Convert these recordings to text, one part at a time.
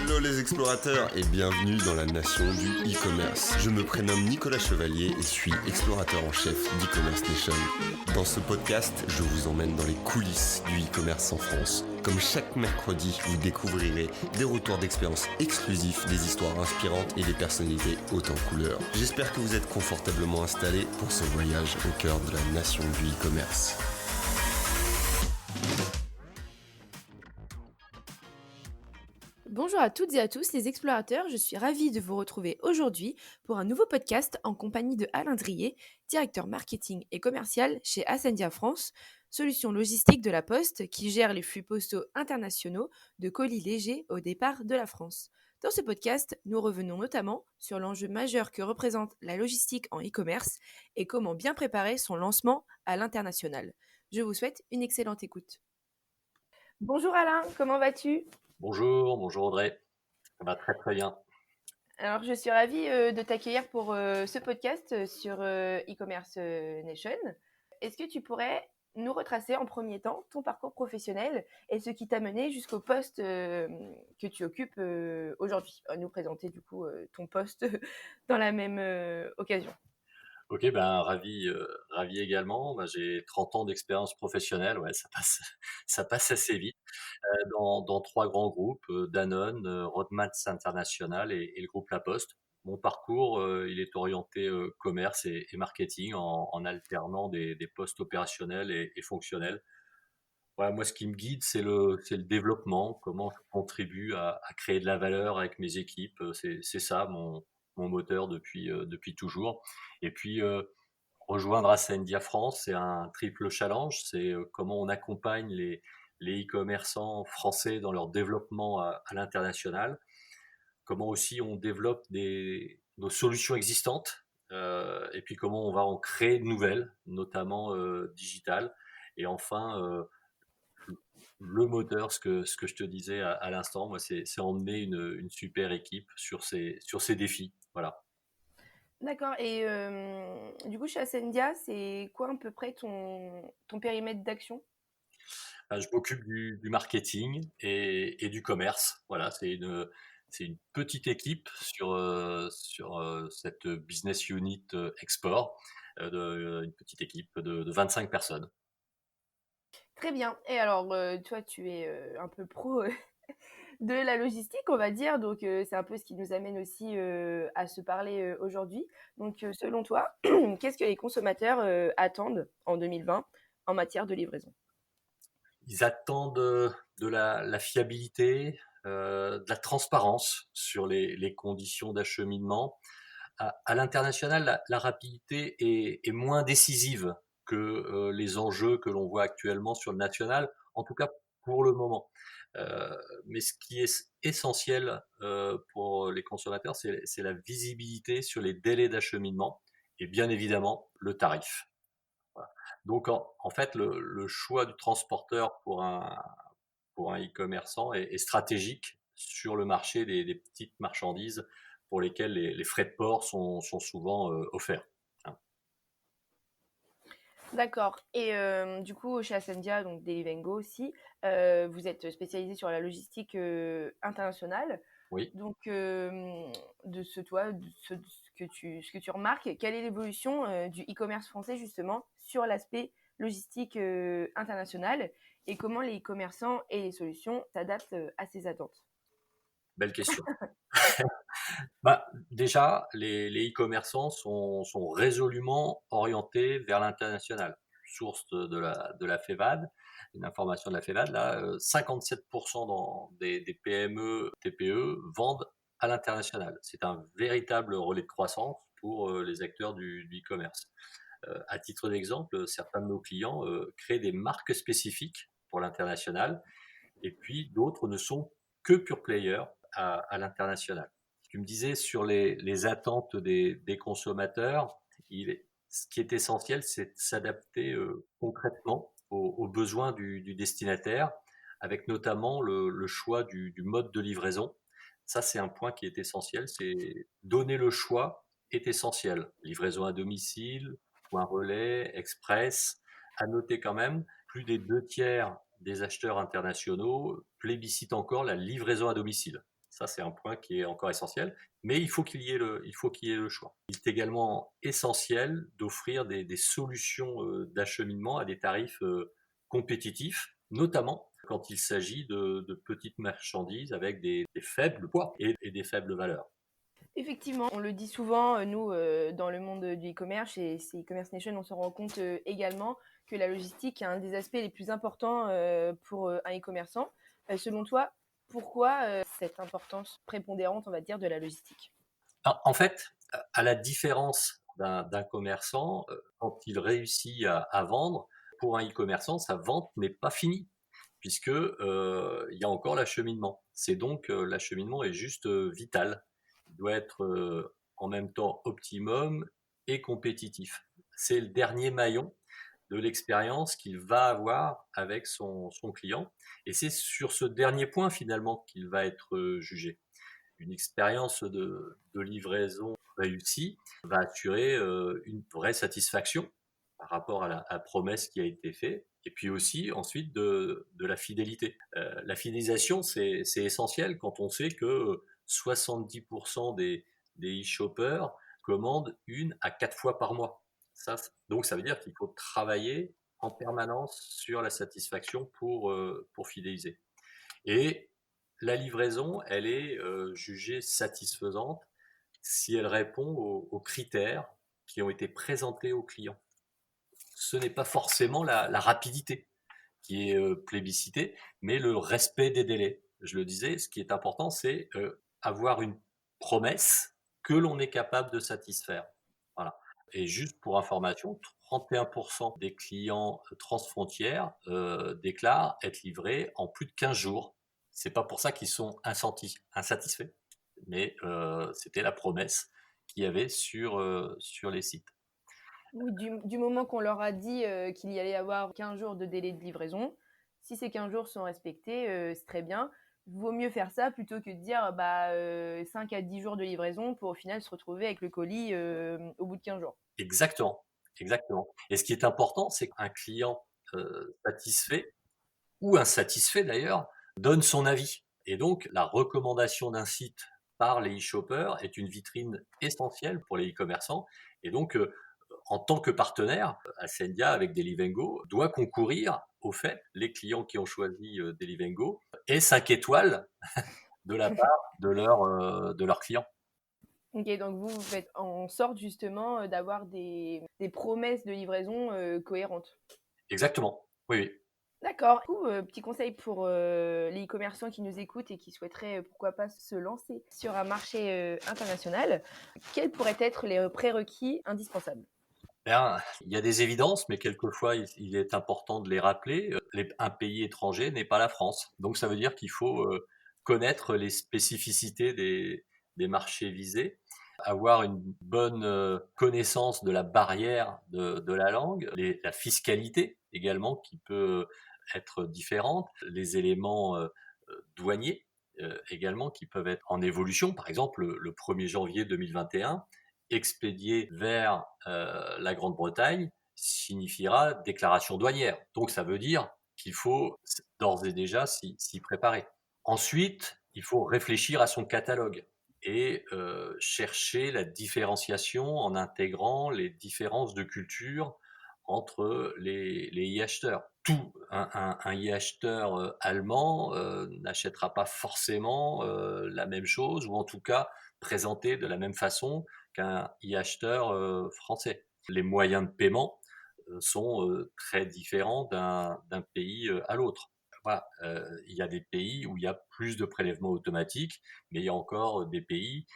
Hello les explorateurs et bienvenue dans la nation du e-commerce. Je me prénomme Nicolas Chevalier et suis explorateur en chef d'e-commerce nation. Dans ce podcast, je vous emmène dans les coulisses du e-commerce en France. Comme chaque mercredi, vous découvrirez des retours d'expériences exclusifs, des histoires inspirantes et des personnalités hautes en couleurs. J'espère que vous êtes confortablement installés pour ce voyage au cœur de la nation du e-commerce. Bonjour à toutes et à tous les explorateurs, je suis ravie de vous retrouver aujourd'hui pour un nouveau podcast en compagnie de Alain Drier, directeur marketing et commercial chez Ascendia France, solution logistique de la Poste qui gère les flux postaux internationaux de colis légers au départ de la France. Dans ce podcast, nous revenons notamment sur l'enjeu majeur que représente la logistique en e-commerce et comment bien préparer son lancement à l'international. Je vous souhaite une excellente écoute. Bonjour Alain, comment vas-tu ? Bonjour Audrey, ça va très très bien. Alors, je suis ravie de t'accueillir pour ce podcast sur e-commerce nation. Est-ce que tu pourrais nous retracer en premier temps ton parcours professionnel et ce qui t'a mené jusqu'au poste que tu occupes aujourd'hui? Nous présenter du coup ton poste dans la même occasion. Ok, ravi également. J'ai 30 ans d'expérience professionnelle, ouais, ça passe assez vite, dans trois grands groupes, Danone, Rothmans International et le groupe La Poste. Mon parcours, il est orienté commerce et marketing en alternant des postes opérationnels et fonctionnels. Voilà, moi, ce qui me guide, c'est le développement, comment je contribue à créer de la valeur avec mes équipes. C'est ça mon moteur depuis toujours. Et puis, rejoindre Ascendia France, c'est un triple challenge. C'est comment on accompagne les e-commerçants français dans leur développement à l'international. Comment aussi on développe nos solutions existantes. Et puis comment on va en créer de nouvelles, notamment digitales. Et enfin, le moteur, ce que je te disais à l'instant, moi, c'est emmener une super équipe sur ces défis. Voilà. D'accord. Et du coup, chez Ascendia, c'est quoi à peu près ton périmètre d'action? Je m'occupe du marketing et du commerce. Voilà, c'est une petite équipe sur cette business unit export, une petite équipe de 25 personnes. Très bien. Et alors, toi, tu es un peu pro de la logistique, on va dire. Donc, c'est un peu ce qui nous amène aussi à se parler aujourd'hui. Donc, selon toi, qu'est-ce que les consommateurs attendent en 2020 en matière de livraison? Ils attendent de la fiabilité, de la transparence sur les conditions d'acheminement. À l'international, la rapidité est moins décisive que les enjeux que l'on voit actuellement sur le national, en tout cas pour le moment. Mais ce qui est essentiel pour les consommateurs, c'est la visibilité sur les délais d'acheminement et bien évidemment le tarif. Voilà. Donc en fait, le choix du transporteur pour un e-commerçant est stratégique sur le marché des petites marchandises pour lesquelles les frais de port sont souvent offerts. Hein. D'accord. Et du coup, chez Ascendia, donc Delivengo aussi, vous êtes spécialisé sur la logistique internationale. Oui. Donc, ce que tu remarques, quelle est l'évolution du e-commerce français justement sur l'aspect logistique international et comment les e-commerçants et les solutions s'adaptent à ces attentes? Belle question. Déjà, les e-commerçants sont résolument orientés vers l'international. Source de la FEVAD, une information de la FEVAD, là, 57% des PME, TPE vendent à l'international. C'est un véritable relais de croissance pour les acteurs du e-commerce. À titre d'exemple, certains de nos clients créent des marques spécifiques pour l'international, et puis d'autres ne sont que pure players à l'international. Tu me disais sur les attentes des consommateurs, ce qui est essentiel, c'est de s'adapter concrètement aux besoins du destinataire, avec notamment le choix du mode de livraison. Ça, c'est un point qui est essentiel, c'est donner le choix est essentiel. Livraison à domicile, point relais, express. À noter quand même, plus des 2 tiers des acheteurs internationaux plébiscitent encore la livraison à domicile. Ça, c'est un point qui est encore essentiel, mais il faut qu'il y ait le choix. Il est également essentiel d'offrir des solutions d'acheminement à des tarifs compétitifs, notamment quand il s'agit de petites marchandises avec des faibles poids et des faibles valeurs. Effectivement, on le dit souvent, nous, dans le monde du e-commerce, chez e-commerce nation, on se rend compte également que la logistique est un des aspects les plus importants pour un e-commerçant. Selon toi, pourquoi cette importance prépondérante, on va dire, de la logistique? En fait, à la différence d'un commerçant, quand il réussit à vendre, pour un e-commerçant, sa vente n'est pas finie, puisque il y a encore l'acheminement. C'est donc l'acheminement est juste vital. Il doit être en même temps optimum et compétitif. C'est le dernier maillon de l'expérience qu'il va avoir avec son client. Et c'est sur ce dernier point finalement qu'il va être jugé. Une expérience de livraison réussie va assurer une vraie satisfaction par rapport à la promesse qui a été faite, et puis aussi ensuite de la fidélité. La fidélisation, c'est essentiel quand on sait que 70% des e-shoppers commandent 1 à 4 fois par mois. Donc ça veut dire qu'il faut travailler en permanence sur la satisfaction pour fidéliser. Et la livraison, elle est jugée satisfaisante si elle répond aux critères qui ont été présentés au client. Ce n'est pas forcément la rapidité qui est plébiscitée, mais le respect des délais. Je le disais, ce qui est important, c'est avoir une promesse que l'on est capable de satisfaire. Voilà. Et juste pour information, 31% des clients transfrontières déclarent être livrés en plus de 15 jours. C'est pas pour ça qu'ils sont insatisfaits, mais c'était la promesse qu'il y avait sur les sites. Oui, du moment qu'on leur a dit qu'il y allait y avoir 15 jours de délai de livraison, si ces 15 jours sont respectés, c'est très bien. Vaut mieux faire ça plutôt que de dire 5 à 10 jours de livraison pour au final se retrouver avec le colis au bout de 15 jours. Exactement, exactement. Et ce qui est important, c'est qu'un client satisfait ou insatisfait d'ailleurs donne son avis. Et donc, la recommandation d'un site par les e-shoppers est une vitrine essentielle pour les e-commerçants. Et donc, en tant que partenaire, Ascendia avec Delivengo doit concourir au fait les clients qui ont choisi Delivengo et 5 étoiles de la part de leurs clients. Ok, donc vous faites en sorte justement d'avoir des promesses de livraison cohérentes. Exactement, oui, oui. D'accord. Du coup, petit conseil pour les e-commerçants qui nous écoutent et qui souhaiteraient pourquoi pas se lancer sur un marché international, quels pourraient être les prérequis indispensables? Bien, il y a des évidences, mais quelquefois il est important de les rappeler. Un pays étranger n'est pas la France. Donc ça veut dire qu'il faut connaître les spécificités des marchés visés, avoir une bonne connaissance de la barrière de la langue, la fiscalité également qui peut être différente, les éléments douaniers également qui peuvent être en évolution. Par exemple, le 1er janvier 2021, expédié vers la Grande-Bretagne signifiera déclaration douanière. Donc ça veut dire qu'il faut d'ores et déjà s'y préparer. Ensuite, il faut réfléchir à son catalogue et chercher la différenciation en intégrant les différences de culture entre les e-acheteurs. Un e-acheteur allemand n'achètera pas forcément la même chose, ou en tout cas présenté de la même façon qu'un e-acheteur français. Les moyens de paiement sont très différents d'un pays à l'autre. Voilà, il y a des pays où il y a plus de prélèvements automatiques, mais il y a encore des pays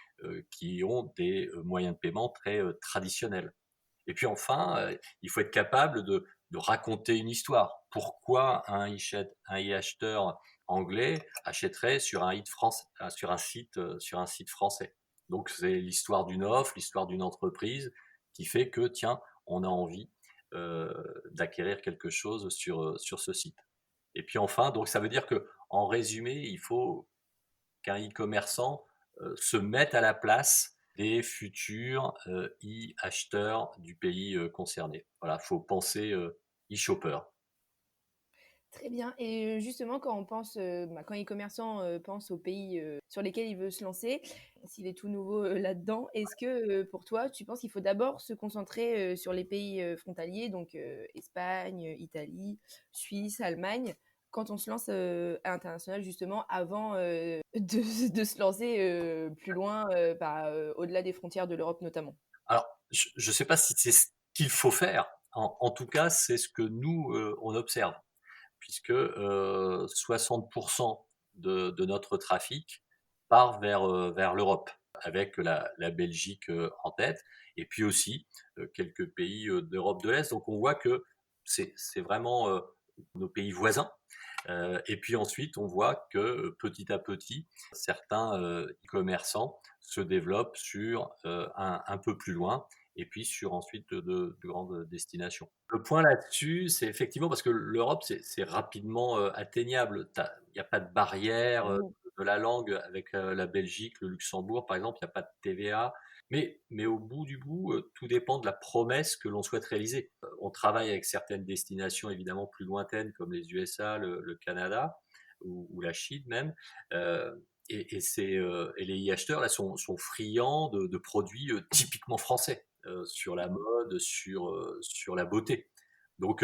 qui ont des moyens de paiement très traditionnels. Et puis enfin, il faut être capable de raconter une histoire. Pourquoi un e-acheteur anglais achèterait sur un site français? Donc c'est l'histoire d'une offre, l'histoire d'une entreprise qui fait que, tiens, on a envie d'acquérir quelque chose sur ce site. Et puis enfin, donc ça veut dire que, en résumé, il faut qu'un e-commerçant se mette à la place des futurs e-acheteurs du pays concerné. Voilà, il faut penser e-shopper. Très bien. Et justement, quand on pense, quand les commerçants pensent aux pays sur lesquels ils veulent se lancer, s'il est tout nouveau là-dedans, est-ce que pour toi, tu penses qu'il faut d'abord se concentrer sur les pays frontaliers, donc Espagne, Italie, Suisse, Allemagne, quand on se lance à l'international, justement, avant de se lancer plus loin, au-delà des frontières de l'Europe notamment? Alors, je ne sais pas si c'est ce qu'il faut faire. En tout cas, c'est ce que nous, on observe, puisque 60% de notre trafic part vers l'Europe, avec la Belgique en tête, et puis aussi quelques pays d'Europe de l'Est. Donc on voit que c'est vraiment nos pays voisins. Et puis ensuite, on voit que petit à petit, certains e-commerçants se développent sur un peu plus loin et puis sur ensuite de grandes destinations. Le point là-dessus, c'est effectivement parce que l'Europe, c'est rapidement atteignable. Il n'y a pas de barrière Mhm. de la langue avec la Belgique, le Luxembourg, par exemple, il n'y a pas de TVA. Mais au bout du bout, tout dépend de la promesse que l'on souhaite réaliser. On travaille avec certaines destinations évidemment plus lointaines comme les USA, le Canada ou la Chine même. Euh, et les e-acheteurs là sont friands de produits typiquement français sur la mode, sur la beauté. Donc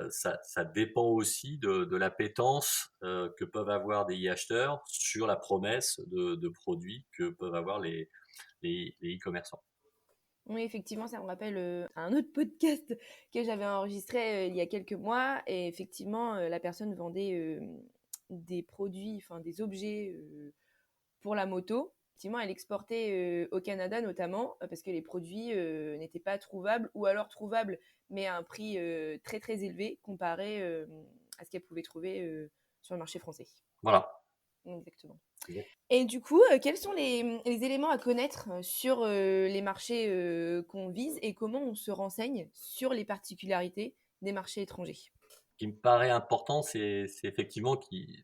ça dépend aussi de l'appétence que peuvent avoir des e-acheteurs sur la promesse de produits que peuvent avoir les e-commerçants. Oui, effectivement, ça me rappelle un autre podcast que j'avais enregistré il y a quelques mois. Et effectivement, la personne vendait des produits, enfin des objets pour la moto. Effectivement, elle exportait au Canada notamment parce que les produits n'étaient pas trouvables ou alors trouvables, mais à un prix très très élevé comparé à ce qu'elle pouvait trouver sur le marché français. Voilà. Exactement. Et du coup, quels sont les éléments à connaître sur les marchés qu'on vise et comment on se renseigne sur les particularités des marchés étrangers? Ce qui me paraît important, c'est effectivement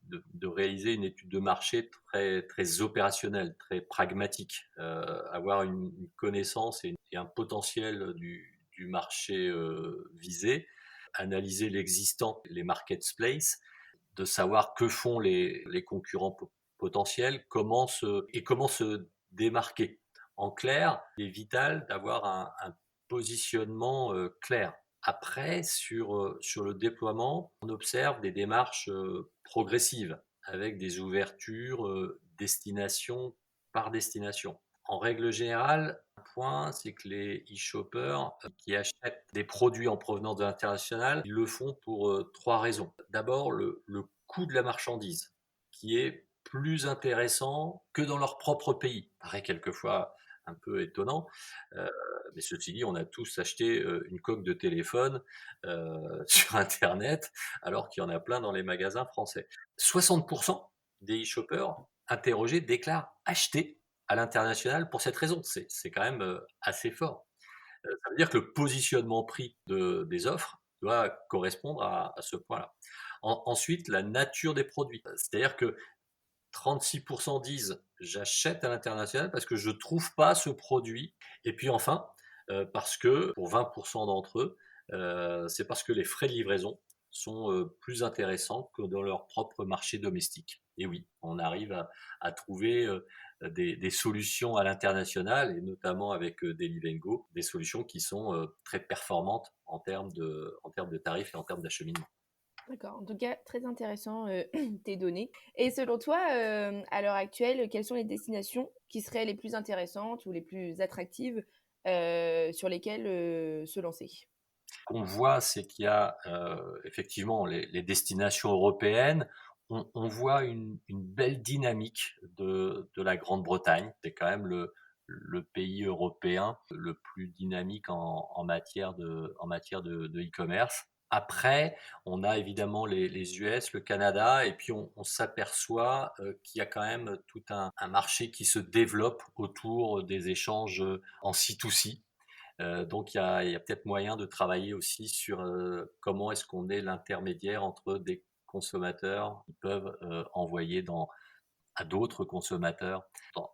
de réaliser une étude de marché très, très opérationnelle, très pragmatique, avoir une connaissance et un potentiel du marché visé, analyser l'existant, les marketplaces, de savoir que font les concurrents potentiels, comment se démarquer. En clair, il est vital d'avoir un positionnement clair. Après, sur le déploiement, on observe des démarches progressives avec des ouvertures destination par destination. En règle générale, un point, c'est que les e-shoppers qui achètent des produits en provenance de l'international, ils le font pour trois raisons. D'abord, le coût de la marchandise, qui est plus intéressant que dans leur propre pays. Ça paraît quelquefois un peu étonnant, mais ceci dit, on a tous acheté une coque de téléphone sur Internet, alors qu'il y en a plein dans les magasins français. 60% des e-shoppers interrogés déclarent acheter à l'international pour cette raison. C'est quand même assez fort. Ça veut dire que le positionnement prix des offres doit correspondre à ce point-là. Ensuite, la nature des produits. C'est-à-dire que 36% disent j'achète à l'international parce que je ne trouve pas ce produit. Et puis enfin, parce que pour 20% d'entre eux, c'est parce que les frais de livraison sont plus intéressants que dans leur propre marché domestique. Et oui, on arrive à trouver des solutions à l'international, et notamment avec Delivengo, des solutions qui sont très performantes en termes de tarifs et en termes d'acheminement. D'accord. En tout cas, très intéressant tes données. Et selon toi, à l'heure actuelle, quelles sont les destinations qui seraient les plus intéressantes ou les plus attractives sur lesquelles se lancer? Qu'on voit, c'est qu'il y a effectivement les destinations européennes. On voit une belle dynamique de la Grande-Bretagne. C'est quand même le pays européen le plus dynamique en matière de e-commerce. Après, on a évidemment les US, le Canada, et puis on s'aperçoit qu'il y a quand même tout un marché qui se développe autour des échanges en C2C. Donc il y a peut-être moyen de travailler aussi sur comment est-ce qu'on est l'intermédiaire entre des consommateurs qui peuvent envoyer à d'autres consommateurs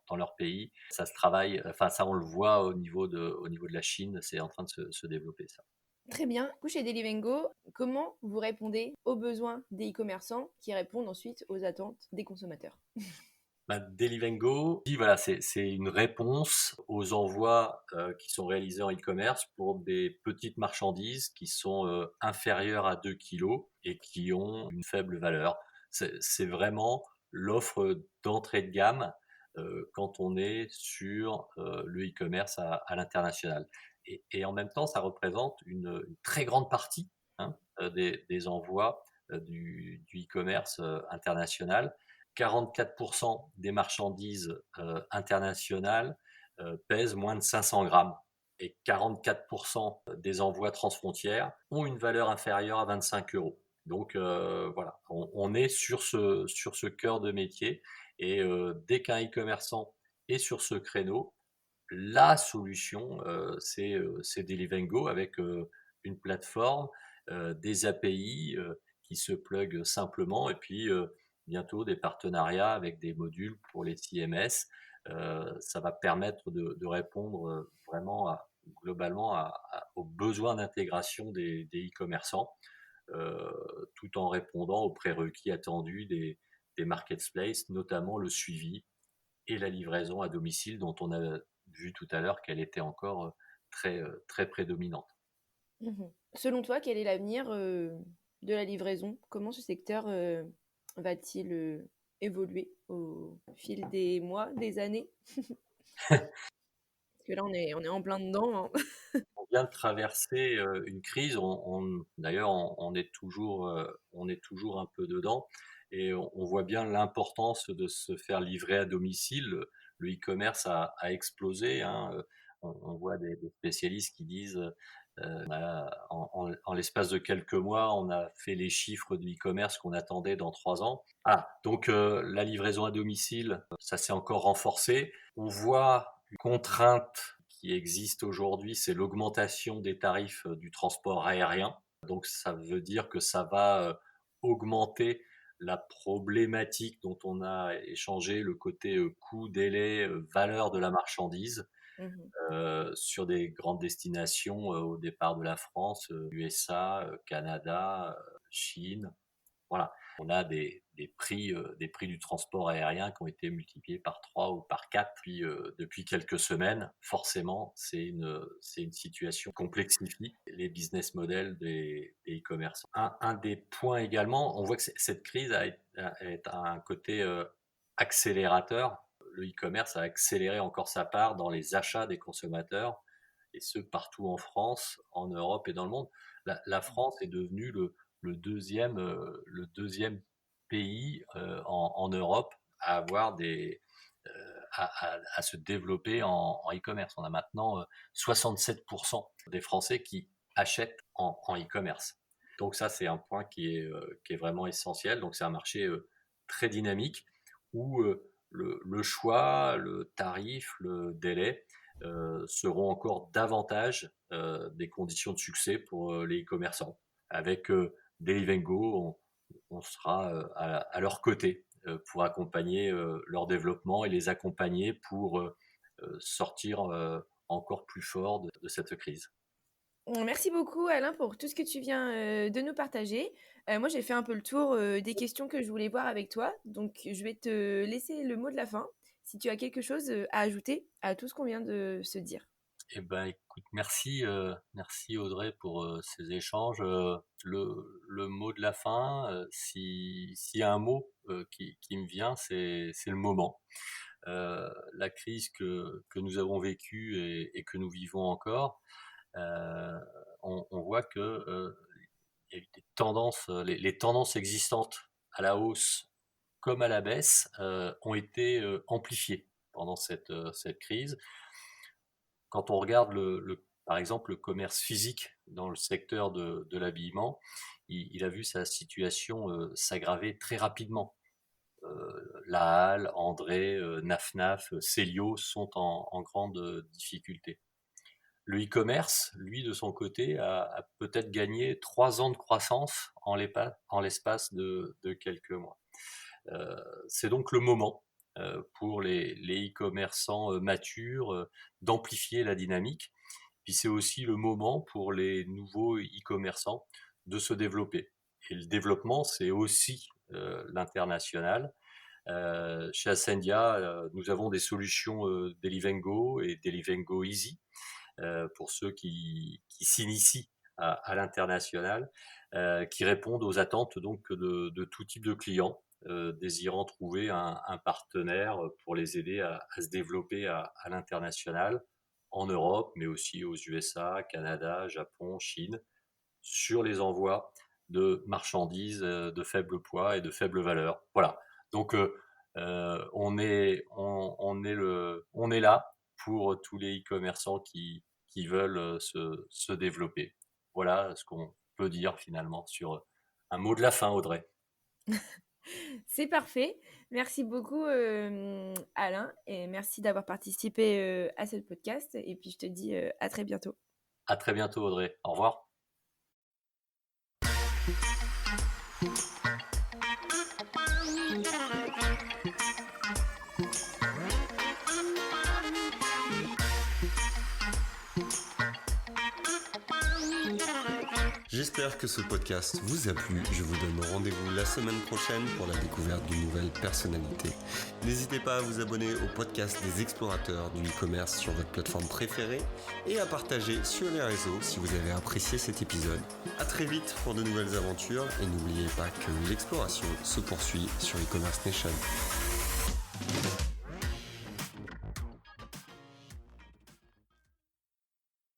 dans leur pays. Ça se travaille, enfin ça on le voit au niveau de la Chine, c'est en train de se développer ça. Très bien. Du coup, chez Delivengo, comment vous répondez aux besoins des e-commerçants qui répondent ensuite aux attentes des consommateurs? Delivengo, oui, voilà, c'est une réponse aux envois qui sont réalisés en e-commerce pour des petites marchandises qui sont inférieures à 2 kilos et qui ont une faible valeur. C'est vraiment l'offre d'entrée de gamme quand on est sur le e-commerce à l'international. Et en même temps, ça représente une très grande partie, hein, des envois du e-commerce international. 44% des marchandises internationales pèsent moins de 500 grammes et 44% des envois transfrontières ont une valeur inférieure à 25 euros. Donc voilà, on est sur ce cœur de métier et dès qu'un e-commerçant est sur ce créneau, la solution, c'est Delivengo avec une plateforme, des API qui se pluguent simplement et puis bientôt des partenariats avec des modules pour les CMS. Ça va permettre de répondre vraiment globalement aux besoins d'intégration des e-commerçants, tout en répondant aux prérequis attendus des marketplaces, notamment le suivi et la livraison à domicile dont on a vu tout à l'heure qu'elle était encore très prédominante. Mhm. Selon toi, quel est l'avenir de la livraison? Comment ce secteur va-t-il évoluer au fil des mois, des années? Parce que là, on est en plein dedans, hein. On vient de traverser une crise, d'ailleurs on est toujours un peu dedans et on voit bien l'importance de se faire livrer à domicile. Le e-commerce a explosé, hein. On voit des spécialistes qui disent en l'espace de quelques mois, on a fait les chiffres du e-commerce qu'on attendait dans 3 ans. Ah, donc la livraison à domicile, ça s'est encore renforcé. On voit une contrainte qui existe aujourd'hui, c'est l'augmentation des tarifs du transport aérien. Donc ça veut dire que ça va augmenter la problématique dont on a échangé, le côté coût, délai, valeur de la marchandise Mhm. sur des grandes destinations au départ de la France, USA, Canada, Chine. Voilà, on a des prix du transport aérien qui ont été multipliés par 3 ou par 4 depuis quelques semaines. Forcément, c'est une situation qui complexifie les business models des e-commerçants. Un des points également, on voit que cette crise a un côté accélérateur. Le e-commerce a accéléré encore sa part dans les achats des consommateurs, et ce partout en France, en Europe et dans le monde. La France est devenue le deuxième pays en Europe à avoir à se développer en e-commerce. On a maintenant 67% des Français qui achètent en e-commerce. Donc ça, c'est un point qui est vraiment essentiel. Donc c'est un marché très dynamique où le choix, le tarif, le délai seront encore davantage des conditions de succès pour les e-commerçants. Avec Delivengo, on sera à leur côté pour accompagner leur développement et les accompagner pour sortir encore plus fort de cette crise. Merci beaucoup Alain pour tout ce que tu viens de nous partager. Moi j'ai fait un peu le tour des questions que je voulais voir avec toi, donc je vais te laisser le mot de la fin si tu as quelque chose à ajouter à tout ce qu'on vient de se dire. Eh ben, écoute, merci Audrey pour ces échanges. Le mot de la fin, s'il y a un mot qui me vient, c'est le moment. La crise que nous avons vécue et que nous vivons encore, euh, on voit que il y a eu des tendances, les tendances existantes à la hausse comme à la baisse ont été amplifiées pendant cette crise. Quand on regarde par exemple le commerce physique dans le secteur de l'habillement, il a vu sa situation s'aggraver très rapidement. La Halle, André, Naf, Célio sont en grande difficulté. Le e-commerce, lui, de son côté, a peut-être gagné 3 ans de croissance en l'espace de quelques mois. C'est donc le moment pour les e-commerçants matures d'amplifier la dynamique Puis c'est aussi le moment pour les nouveaux e-commerçants de se développer. Et le développement, c'est aussi l'international. Chez Ascendia, nous avons des solutions Delivengo et Delivengo Easy pour ceux qui s'initient à l'international, qui répondent aux attentes donc de tout type de clients désirant trouver un partenaire pour les aider à se développer à l'international, en Europe, mais aussi aux USA, Canada, Japon, Chine, sur les envois de marchandises de faible poids et de faible valeur. Voilà. Donc on est là pour tous les e-commerçants qui veulent se développer. Voilà ce qu'on peut dire finalement sur un mot de la fin, Audrey. C'est parfait. Merci beaucoup, Alain, et merci d'avoir participé à ce podcast. Et puis, je te dis à très bientôt. À très bientôt, Audrey. Au revoir. J'espère que ce podcast vous a plu. Je vous donne rendez-vous la semaine prochaine pour la découverte d'une nouvelle personnalité. N'hésitez pas à vous abonner au podcast des explorateurs du e-commerce sur votre plateforme préférée et à partager sur les réseaux si vous avez apprécié cet épisode. À très vite pour de nouvelles aventures et n'oubliez pas que l'exploration se poursuit sur e-commerce Nation.